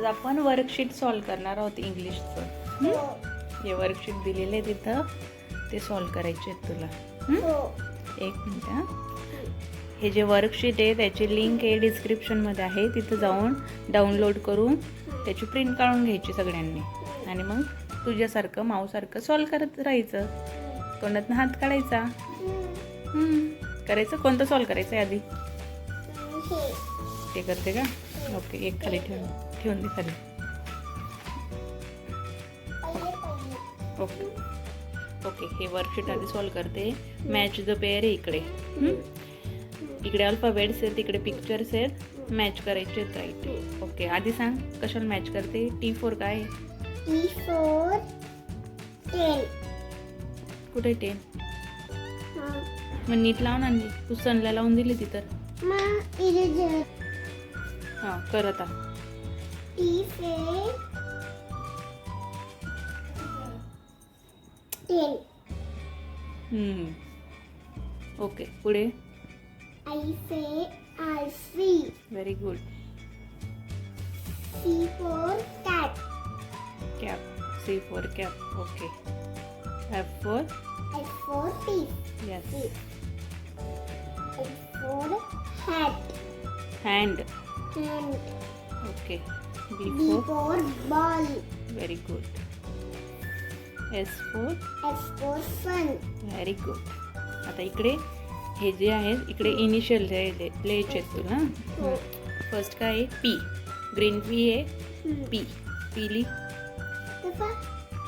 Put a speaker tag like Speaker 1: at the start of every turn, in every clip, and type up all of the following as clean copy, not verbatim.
Speaker 1: आपण worksheet solve करणार आहोत इंग्लिशचं. हे वर्कशीट दिलेले आहे तिथं, ते सॉल्व करायचे आहेत तुला. एक मिनिट हां. हे जे वर्कशीट आहे त्याची लिंक आहे डिस्क्रिप्शनमध्ये आहे, तिथं जाऊन डाउनलोड करून त्याची प्रिंट काढून घ्यायची सगळ्यांनी आणि मग तुझ्यासारखं माऊसारखं सॉल्व करत राहायचं. तोंडातनं हात काढायचा. करायचं. कोणतं सॉल्व करायचं आहे आधी? ते करते का? ओके, एक खाली ठेवून दे खाली. ओके ओके, हे वर्कशीट आधी सॉल्व करते. मॅच द पेअर आहे इकडे. इकडे अल्फाबेट्स आहेत, तिकडे पिक्चर्स आहेत, मॅच करायचे आहेत. राईट. ओके, आधी सांग कशाला मॅच करते? T4 काय?
Speaker 2: T4 10.
Speaker 1: कुठे 10? मग नीट लावून आणली तू, सनला लावून दिली ती तर. हां, कर आता.
Speaker 2: T4 10.
Speaker 1: ओके, पुढे.
Speaker 2: I-C.
Speaker 1: Very good.
Speaker 2: C4 cat.
Speaker 1: Cap. C4 cap. Okay. F4.
Speaker 2: F4 fish.
Speaker 1: Yes.
Speaker 2: F4 hat.
Speaker 1: Hand.
Speaker 2: And
Speaker 1: okay. B4.
Speaker 2: B4 ball.
Speaker 1: Very good. S4.
Speaker 2: S4 sun.
Speaker 1: Very good. आता इकडे हे जे आहेत इकडे इनिशियल लिहायचे आहेत तुला. फर्स्ट काय आहे? पी. ग्रीन पी आहे. पी. पी ली.
Speaker 2: कसा?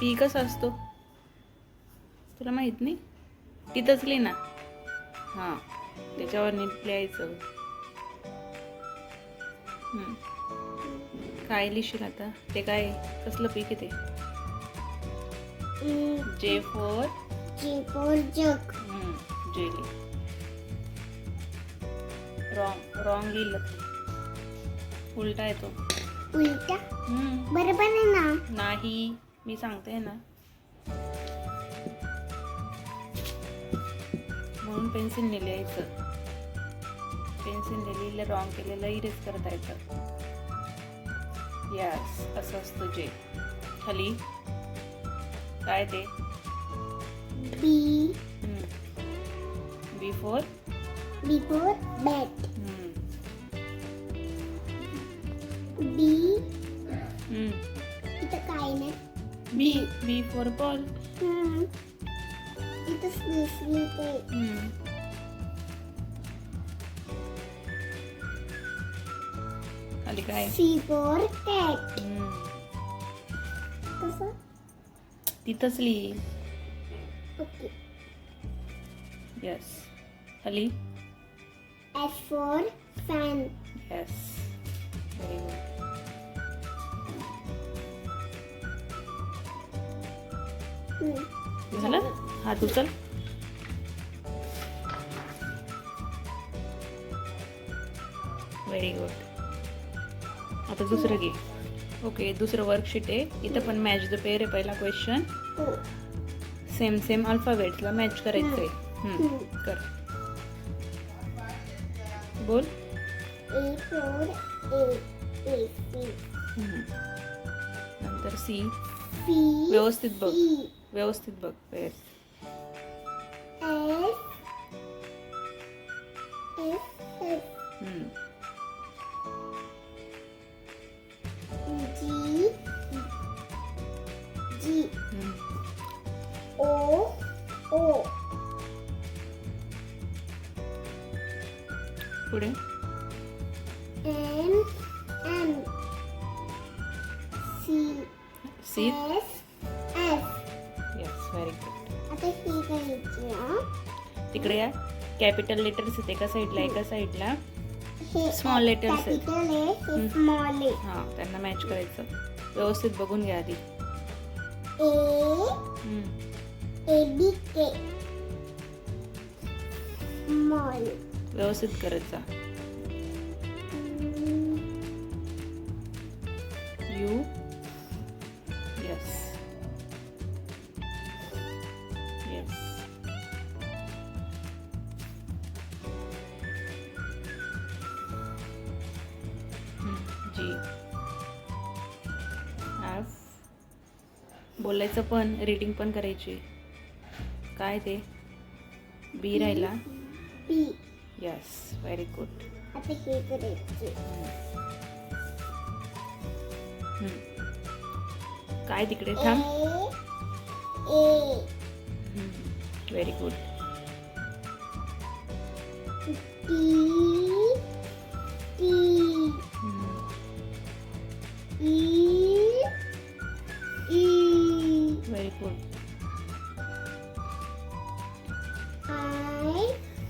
Speaker 1: पी कसा असतो तुला माहित नाही? तिथंच लिही ना. हां, त्याच्यावर नीट लिहायचं. काय लिहिशील आता? ते काय आहे? कसलं पीक आहे ते? J4.
Speaker 2: J4 jug.
Speaker 1: Jelly. Wrong लिहिलं. उलटा आहे तो.
Speaker 2: उलटा. बरोबर आहे ना?
Speaker 1: नाही, मी सांगते ना. म्हणून पेन्सिलने लिहायचं. पेन्सिलने लिहिलं, रॉंग केलेलं इरेज करता येतं. यस, असं असतं जे. खाली काय ते?
Speaker 2: B.
Speaker 1: B4.
Speaker 2: B4 bat. B. इथं काय नाही.
Speaker 1: B for ball.
Speaker 2: इथं स्पेस लिहिते.
Speaker 1: खाली काय?
Speaker 2: C4 cat. कसं?
Speaker 1: तिथंच लिही.
Speaker 2: ओके.
Speaker 1: यस. खाली.
Speaker 2: F4 fan.
Speaker 1: Yes, very good. झालं? हात उचल. Very good. आता दुसरं घे. ओके, दुसरं वर्कशीट आहे. इथं पण मॅच द पेअर आहे. पहिला क्वेश्चन. सेम अल्फाबेट्सला मॅच करायचं आहे. कर. बोल.
Speaker 2: A4 A C.
Speaker 1: नंतर सी.
Speaker 2: C.
Speaker 1: व्यवस्थित बघ.
Speaker 2: C.
Speaker 1: व्यवस्थित बघ. Pair.
Speaker 2: S. S. G. G. O. O.
Speaker 1: पुढे.
Speaker 2: M. M. C.
Speaker 1: C.
Speaker 2: S. F.
Speaker 1: Yes, very good.
Speaker 2: आता हे करायचं.
Speaker 1: तिकडे या कॅपिटल लेटर्स आहेत एका साईडला, एका साईडला
Speaker 2: हे
Speaker 1: स्मॉल लेटर्स आहेत.
Speaker 2: कॅपिटल आहे, हे स्मॉल आहे.
Speaker 1: हां, त्यांना मॅच करायचं. व्यवस्थित बघून घ्या आधी.
Speaker 2: A B K. स्मॉल.
Speaker 1: व्यवस्थित करत जा. यू. यस. यस. जी. बोलायचं पण, रीडिंग पण करायची. काय ते? बी राहिला.
Speaker 2: बी.
Speaker 1: Yes, very good.
Speaker 2: आता हे करायचे.
Speaker 1: काय तिकडे थांब.
Speaker 2: A.
Speaker 1: Very good.
Speaker 2: T. T. E. E.
Speaker 1: Very good.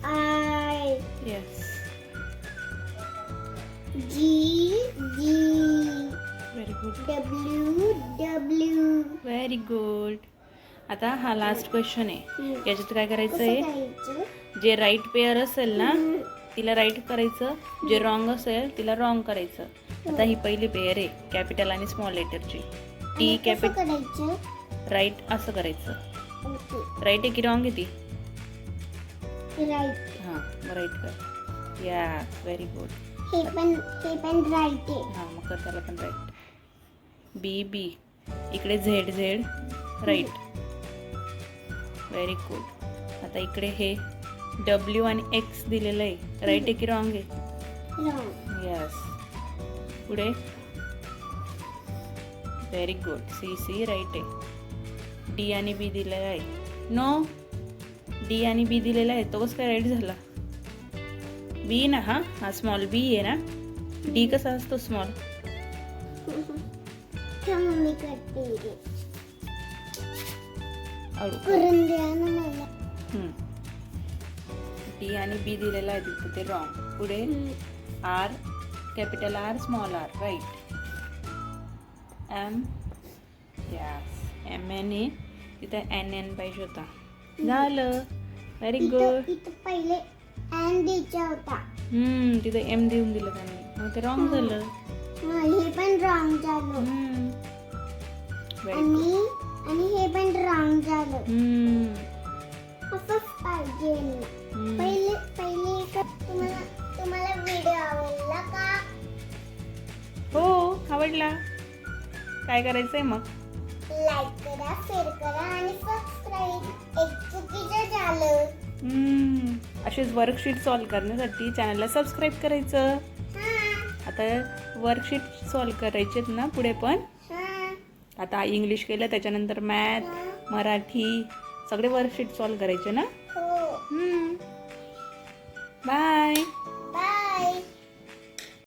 Speaker 2: I.
Speaker 1: Yes,
Speaker 2: G. G.
Speaker 1: Very good.
Speaker 2: W.
Speaker 1: Very good. आता हा लास्ट क्वेश्चन आहे. याच्यात काय करायचं
Speaker 2: कसं
Speaker 1: आहे?
Speaker 2: करायचं?
Speaker 1: जे राईट पेअर असेल ना तिला राईट करायचं, जे रॉंग असेल तिला रॉंग करायचं. आता ही पहिली पेअर आहे कॅपिटल आणि स्मॉल लेटरची. टी
Speaker 2: आणि कसं
Speaker 1: कॅपिटल
Speaker 2: करायचं?
Speaker 1: राईट असं करायचं.
Speaker 2: ओके.
Speaker 1: राईट आहे की रॉंग आहे ती?
Speaker 2: राईट.
Speaker 1: हां, मग राईट कर. या, व्हेरी गुड.
Speaker 2: हे पण राईट आहे.
Speaker 1: हां, मग कर त्याला पण राईट. B B. इकडे Z Z right. Very good. आता इकडे हे डब्ल्यू आणि एक्स दिलेलं आहे. राईट आहे की रॉंग आहे?
Speaker 2: रॉंग.
Speaker 1: यस. पुढे very good. C C right आहे. डी आणि बी दिलेला आहे. नो, डी आणि बी दिलेला आहे, तो कसं काय राईट झाला? बी ना, हा स्मॉल बी आहे ना. डी कसा असतो स्मॉल?
Speaker 2: मी करते.
Speaker 1: अळू.
Speaker 2: करून द्या ना मला.
Speaker 1: डी आणि बी दिलेला आहे तिथं, ते रॉंग. पुढे R capital R small R right. M. Yes, M N A. तिथं एन एन पाहिजे होता. झालं. Very good.
Speaker 2: इथं पहिले एन द्यायचा होता.
Speaker 1: तिथं एम देऊन दिलं त्यांनी, मग ते रॉंग झालं.
Speaker 2: हे पण रॉंग झालं.
Speaker 1: Very good.
Speaker 2: आणि हे पण रॉंग झालं. असंच पाहिजे ना. पहिले तुम्हाला व्हिडिओ आवडला का?
Speaker 1: हो, आवडला. काय करायचंय मग?
Speaker 2: लाईक करा, शेअर करा आणि सबस्क्राईब. एक चुकीचं झालं.
Speaker 1: असेच वर्कशीट सॉल्व करण्यासाठी चॅनलला सबस्क्राईब करायचं. आता वर्कशीट सॉल्व करायचे ना पुढे पण. आता इंग्लिश केलं, त्याच्यानंतर मॅथ, मराठी सगळे वर्कशीट सॉल्व करायचे ना.